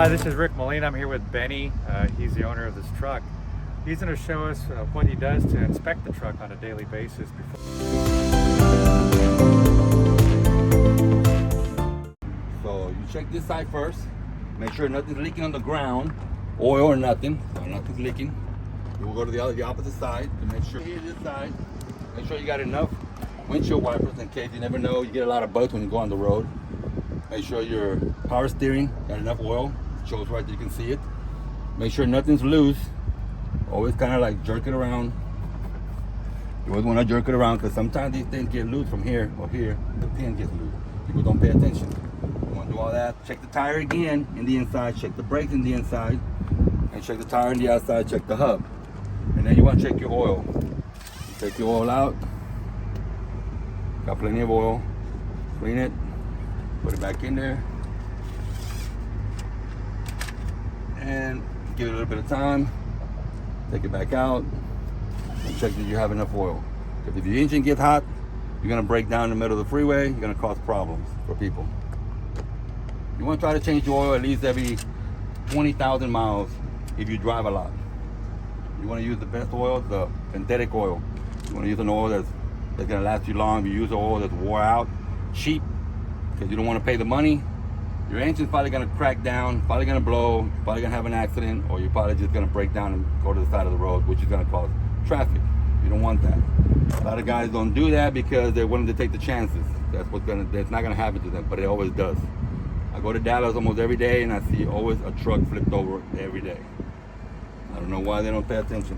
Hi, this is Rick Molina. I'm here with Benny. He's the owner of this truck. He's going to show us what he does to inspect the truck on a daily basis So you check this side first. Make sure nothing's leaking on the ground, oil or nothing. So nothing's leaking. You will go to the opposite side to make sure here this side. Make sure you got enough windshield wipers in case you never know. You get a lot of bugs when you go on the road. Make sure your power steering got enough oil. Shows right there, you can see it. Make sure nothing's loose. Always kind of like jerk it around. You always want to jerk it around because sometimes these things get loose from here or here. The pin gets loose. People don't pay attention. You want to do all that. Check the tire again in the inside. Check the brakes in the inside. And check the tire in the outside. Check the hub. And then you want to check your oil. You take your oil out. Got plenty of oil. Clean it. Put it back in there. And give it a little bit of time. Take it back out and check that you have enough oil. Because if your engine gets hot, you're gonna break down in the middle of the freeway, you're gonna cause problems for people. You wanna try to change your oil at least every 20,000 miles if you drive a lot. You wanna use the best oil, the synthetic oil. You wanna use an oil that's gonna last you long. If you use an oil that's wore out, cheap, because you don't wanna pay the money, your engine's probably gonna crack down, probably gonna blow, probably gonna have an accident, or you're probably just gonna break down and go to the side of the road, which is gonna cause traffic. You don't want that. A lot of guys don't do that because they're willing to take the chances. That's not gonna happen to them, but it always does. I go to Dallas almost every day and I see always a truck flipped over every day. I don't know why they don't pay attention.